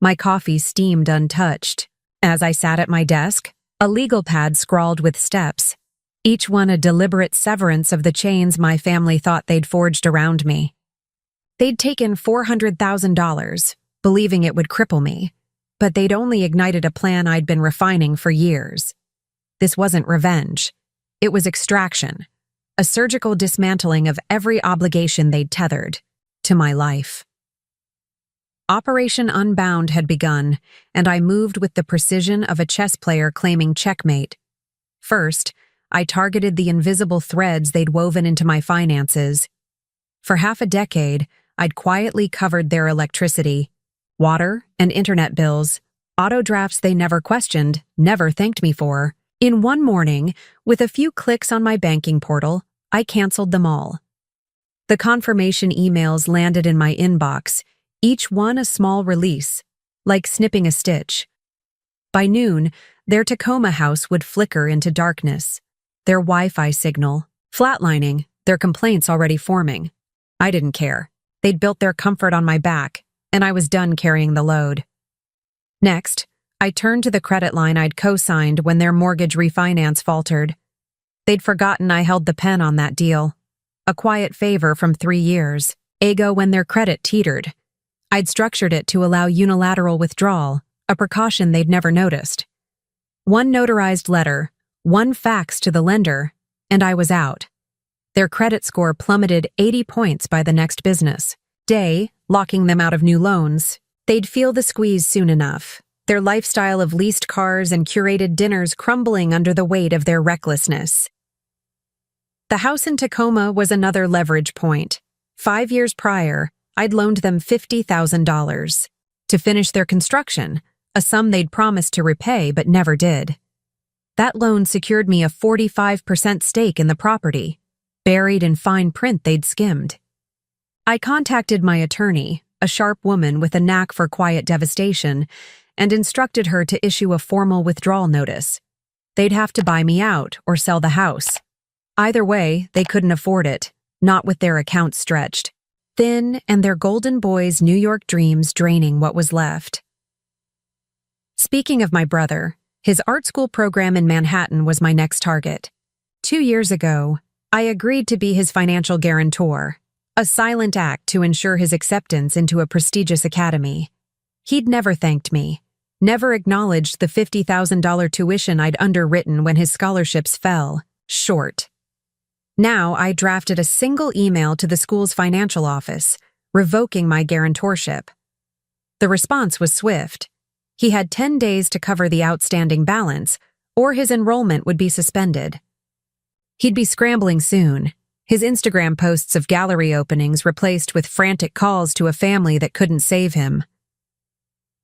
My coffee steamed untouched. As I sat at my desk, a legal pad scrawled with steps, each one a deliberate severance of the chains my family thought they'd forged around me. They'd taken $400,000, believing it would cripple me, but they'd only ignited a plan I'd been refining for years. This wasn't revenge. It was extraction, a surgical dismantling of every obligation they'd tethered to my life. Operation Unbound had begun, and I moved with the precision of a chess player claiming checkmate. First, I targeted the invisible threads they'd woven into my finances. For half a decade, I'd quietly covered their electricity, water, and internet bills, auto drafts they never questioned, never thanked me for. In one morning, with a few clicks on my banking portal, I canceled them all. The confirmation emails landed in my inbox, each one a small release, like snipping a stitch. By noon, their Tacoma house would flicker into darkness, their Wi-Fi signal flatlining, their complaints already forming. I didn't care. They'd built their comfort on my back, and I was done carrying the load. Next, I turned to the credit line I'd co-signed when their mortgage refinance faltered. They'd forgotten I held the pen on that deal. A quiet favor from 3 years, ago when their credit teetered. I'd structured it to allow unilateral withdrawal, a precaution they'd never noticed. One notarized letter, one fax to the lender, and I was out. Their credit score plummeted 80 points by the next business day, locking them out of new loans. They'd feel the squeeze soon enough, their lifestyle of leased cars and curated dinners crumbling under the weight of their recklessness. The house in Tacoma was another leverage point. 5 years prior, I'd loaned them $50,000 to finish their construction, a sum they'd promised to repay but never did. That loan secured me a 45% stake in the property, buried in fine print they'd skimmed. I contacted my attorney, a sharp woman with a knack for quiet devastation, and instructed her to issue a formal withdrawal notice. They'd have to buy me out or sell the house. Either way, they couldn't afford it, not with their accounts stretched thin and their golden boy's New York dreams draining what was left. Speaking of my brother, his art school program in Manhattan was my next target. 2 years ago, I agreed to be his financial guarantor, a silent act to ensure his acceptance into a prestigious academy. He'd never thanked me, never acknowledged the $50,000 tuition I'd underwritten when his scholarships fell short. Now I drafted a single email to the school's financial office, revoking my guarantorship. The response was swift. He had 10 days to cover the outstanding balance, or his enrollment would be suspended. He'd be scrambling soon, his Instagram posts of gallery openings replaced with frantic calls to a family that couldn't save him.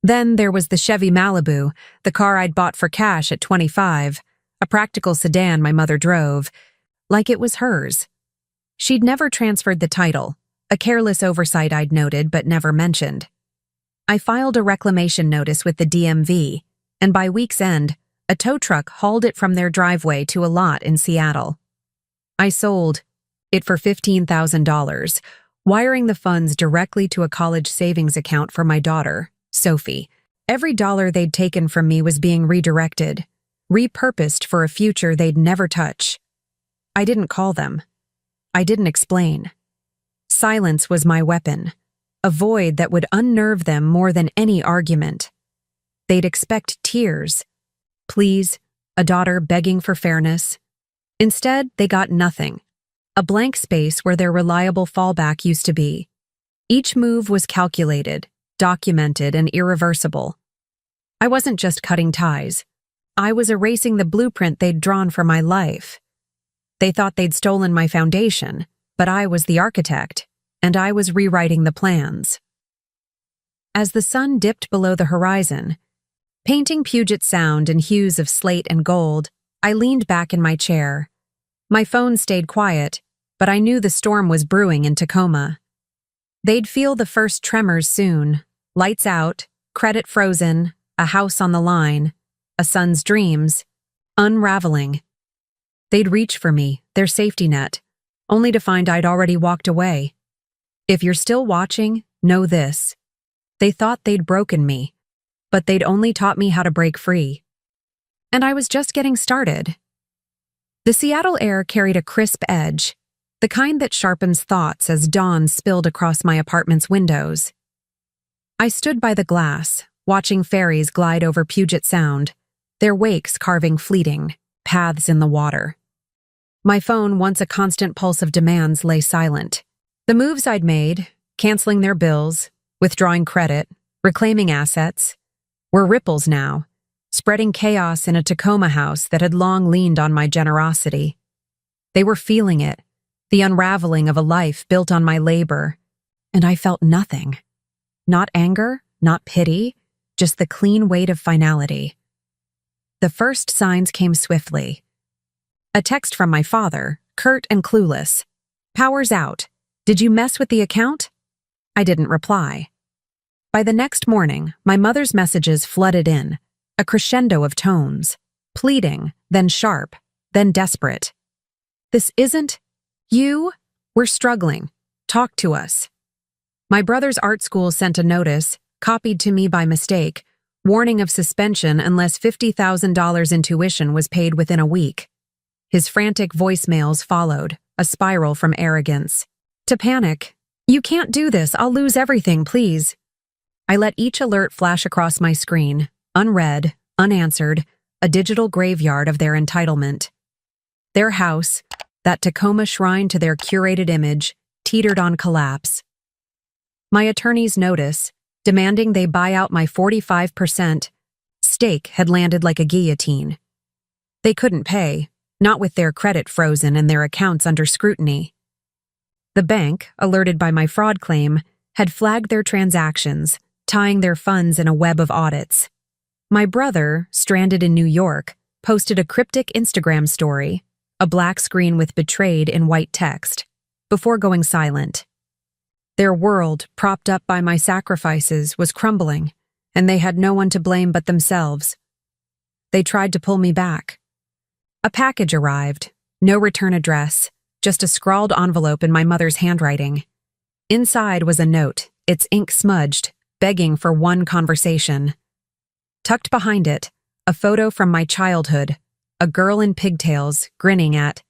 Then there was the Chevy Malibu, the car I'd bought for cash at 25, a practical sedan my mother drove, like it was hers. She'd never transferred the title, a careless oversight I'd noted but never mentioned. I filed a reclamation notice with the DMV, and by week's end, a tow truck hauled it from their driveway to a lot in Seattle. I sold it for $15,000, wiring the funds directly to a college savings account for my daughter, Sophie. Every dollar they'd taken from me was being redirected, repurposed for a future they'd never touch. I didn't call them. I didn't explain. Silence was my weapon, a void that would unnerve them more than any argument. They'd expect tears, pleas, a daughter begging for fairness. Instead, they got nothing, a blank space where their reliable fallback used to be. Each move was calculated, documented, and irreversible. I wasn't just cutting ties. I was erasing the blueprint they'd drawn for my life. They thought they'd stolen my foundation, but I was the architect, and I was rewriting the plans. As the sun dipped below the horizon, painting Puget Sound in hues of slate and gold, I leaned back in my chair. My phone stayed quiet, but I knew the storm was brewing in Tacoma. They'd feel the first tremors soon. Lights out, credit frozen, a house on the line, a son's dreams, unraveling. They'd reach for me, their safety net, only to find I'd already walked away. If you're still watching, know this. They thought they'd broken me, but they'd only taught me how to break free. And I was just getting started. The Seattle air carried a crisp edge, the kind that sharpens thoughts as dawn spilled across my apartment's windows. I stood by the glass, watching ferries glide over Puget Sound, their wakes carving fleeting paths in the water. My phone, once a constant pulse of demands, lay silent. The moves I'd made, canceling their bills, withdrawing credit, reclaiming assets, were ripples now, spreading chaos in a Tacoma house that had long leaned on my generosity. They were feeling it, the unraveling of a life built on my labor, and I felt nothing. Not anger, not pity, just the clean weight of finality. The first signs came swiftly. A text from my father, curt and clueless. "Power's out. Did you mess with the account?" I didn't reply. By the next morning, my mother's messages flooded in, a crescendo of tones, pleading, then sharp, then desperate. "This isn't you. We're struggling. Talk to us." My brother's art school sent a notice, copied to me by mistake, warning of suspension unless $50,000 in tuition was paid within a week. His frantic voicemails followed, a spiral from arrogance. To panic, "You can't do this. I'll lose everything, please." I let each alert flash across my screen, unread, unanswered, a digital graveyard of their entitlement. Their house, that Tacoma shrine to their curated image, teetered on collapse. My attorney's notice, demanding they buy out my 45% stake, had landed like a guillotine. They couldn't pay, not with their credit frozen and their accounts under scrutiny. The bank, alerted by my fraud claim, had flagged their transactions, tying their funds in a web of audits. My brother, stranded in New York, posted a cryptic Instagram story, a black screen with betrayed in white text, before going silent. Their world, propped up by my sacrifices, was crumbling, and they had no one to blame but themselves. They tried to pull me back. A package arrived, no return address, just a scrawled envelope in my mother's handwriting. Inside was a note, its ink smudged, begging for one conversation. Tucked behind it, a photo from my childhood, a girl in pigtails, grinning at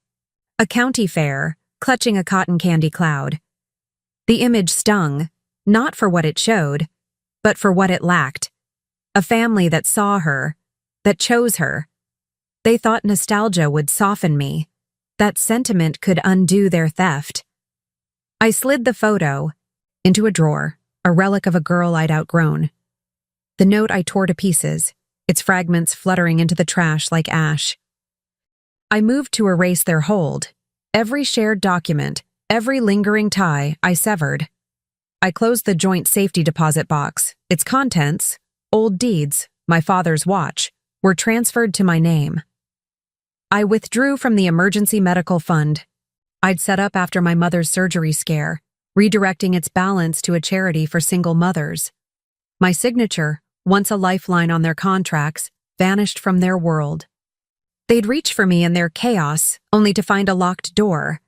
a county fair, clutching a cotton candy cloud. The image stung, not for what it showed, but for what it lacked. A family that saw her, that chose her. They thought nostalgia would soften me, that sentiment could undo their theft. I slid the photo into a drawer, a relic of a girl I'd outgrown. The note I tore to pieces, its fragments fluttering into the trash like ash. I moved to erase their hold. Every shared document, every lingering tie, I severed. I closed the joint safety deposit box. Its contents, old deeds, my father's watch, were transferred to my name. I withdrew from the emergency medical fund I'd set up after my mother's surgery scare, redirecting its balance to a charity for single mothers. My signature, once a lifeline on their contracts, vanished from their world. They'd reach for me in their chaos, only to find a locked door.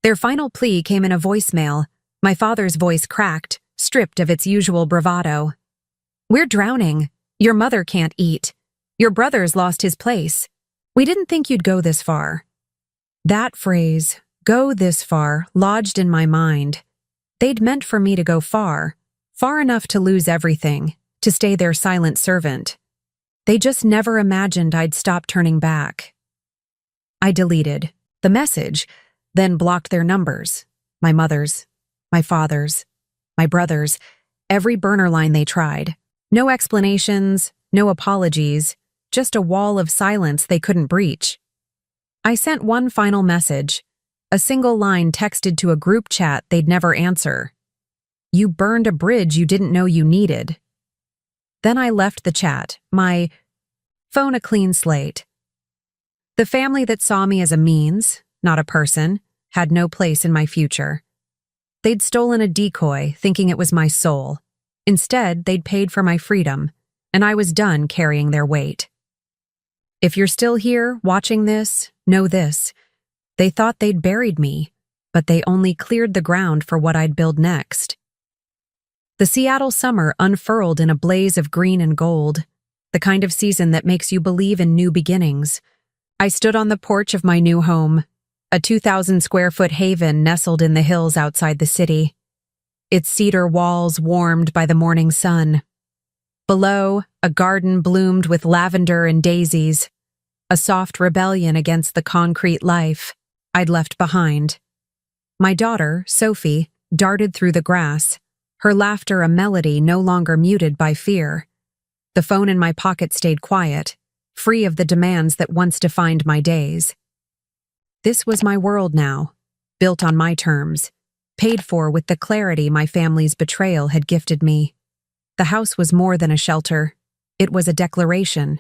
Their final plea came in a voicemail, my father's voice cracked, stripped of its usual bravado. "We're drowning. Your mother can't eat. Your brother's lost his place. We didn't think you'd go this far." That phrase, "go this far," lodged in my mind. They'd meant for me to go far, far enough to lose everything, to stay their silent servant. They just never imagined I'd stop turning back. I deleted the message, then blocked their numbers, my mother's, my father's, my brother's, every burner line they tried. No explanations, no apologies, just a wall of silence they couldn't breach. I sent one final message, a single line texted to a group chat they'd never answer. "You burned a bridge you didn't know you needed." Then I left the chat, my phone a clean slate. The family that saw me as a means, not a person, had no place in my future. They'd stolen a decoy, thinking it was my soul. Instead, they'd paid for my freedom, and I was done carrying their weight. If you're still here, watching this, know this. They thought they'd buried me, but they only cleared the ground for what I'd build next. The Seattle summer unfurled in a blaze of green and gold, the kind of season that makes you believe in new beginnings. I stood on the porch of my new home, a 2,000-square-foot haven nestled in the hills outside the city, its cedar walls warmed by the morning sun. Below, a garden bloomed with lavender and daisies, a soft rebellion against the concrete life I'd left behind. My daughter, Sophie, darted through the grass, her laughter a melody no longer muted by fear. The phone in my pocket stayed quiet, free of the demands that once defined my days. This was my world now, built on my terms, paid for with the clarity my family's betrayal had gifted me. The house was more than a shelter. It was a declaration.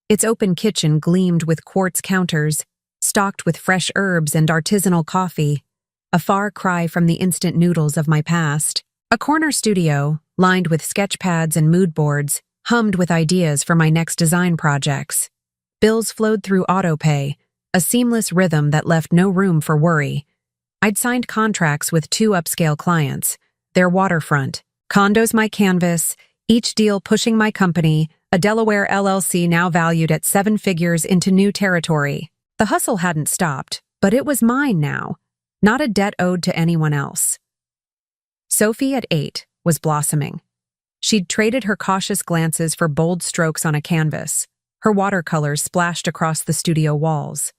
Its open kitchen gleamed with quartz counters, stocked with fresh herbs and artisanal coffee, a far cry from the instant noodles of my past. A corner studio, lined with sketch pads and mood boards, hummed with ideas for my next design projects. Bills flowed through autopay, a seamless rhythm that left no room for worry. I'd signed contracts with 2 upscale clients, their waterfront, condos my canvas, each deal pushing my company, a Delaware LLC now valued at 7 figures, into new territory. The hustle hadn't stopped, but it was mine now, not a debt owed to anyone else. Sophie, at 8, was blossoming. She'd traded her cautious glances for bold strokes on a canvas, her watercolors splashed across the studio walls.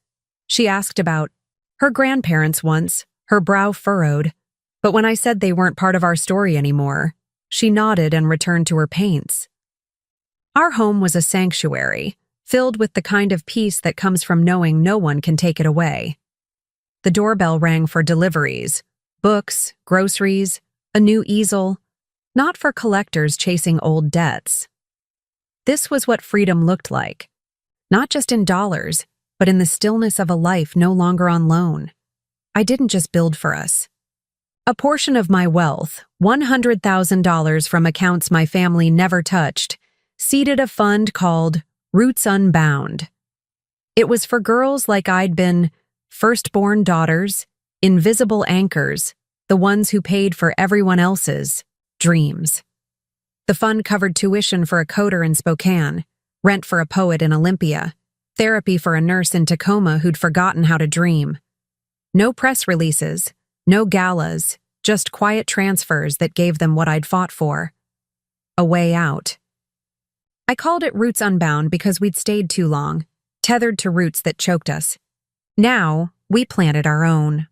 She asked about Her grandparents once, her brow furrowed, but when I said they weren't part of our story anymore, she nodded and returned to her paints. Our home was a sanctuary, filled with the kind of peace that comes from knowing no one can take it away. The doorbell rang for deliveries, books, groceries, a new easel, not for collectors chasing old debts. This was what freedom looked like, not just in dollars, but in the stillness of a life no longer on loan. I didn't just build for us. A portion of my wealth, $100,000 from accounts my family never touched, seeded a fund called Roots Unbound. It was for girls like I'd been, firstborn daughters, invisible anchors, the ones who paid for everyone else's dreams. The fund covered tuition for a coder in Spokane, rent for a poet in Olympia, therapy for a nurse in Tacoma who'd forgotten how to dream. No press releases, no galas, just quiet transfers that gave them what I'd fought for. A way out. I called it Roots Unbound because we'd stayed too long, tethered to roots that choked us. Now, we planted our own.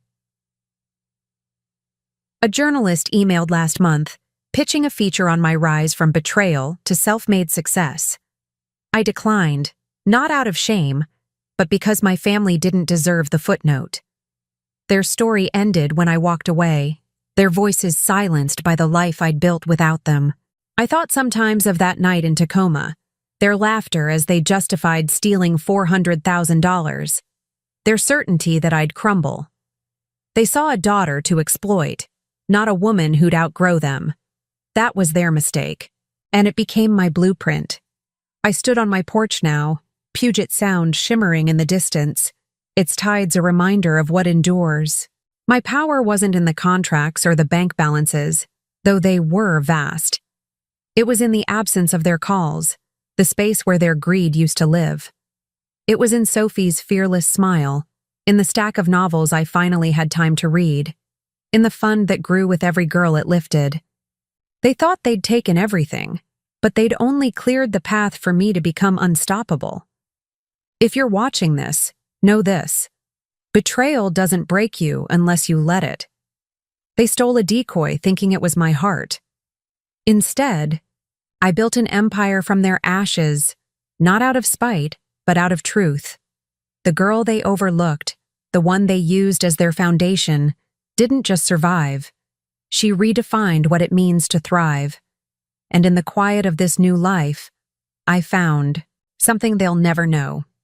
A journalist emailed last month, pitching a feature on my rise from betrayal to self-made success. I declined, not out of shame, but because my family didn't deserve the footnote. Their story ended when I walked away, their voices silenced by the life I'd built without them. I thought sometimes of that night in Tacoma, their laughter as they justified stealing $400,000, their certainty that I'd crumble. They saw a daughter to exploit, not a woman who'd outgrow them. That was their mistake, and it became my blueprint. I stood on my porch now, Puget Sound shimmering in the distance, its tides a reminder of what endures. My power wasn't in the contracts or the bank balances, though they were vast. It was in the absence of their calls, the space where their greed used to live. It was in Sophie's fearless smile, in the stack of novels I finally had time to read, in the fund that grew with every girl it lifted. They thought they'd taken everything, but they'd only cleared the path for me to become unstoppable. If you're watching this, know this. Betrayal doesn't break you unless you let it. They stole a decoy thinking it was my heart. Instead, I built an empire from their ashes, not out of spite, but out of truth. The girl they overlooked, the one they used as their foundation, didn't just survive. She redefined what it means to thrive. And in the quiet of this new life, I found something they'll never know.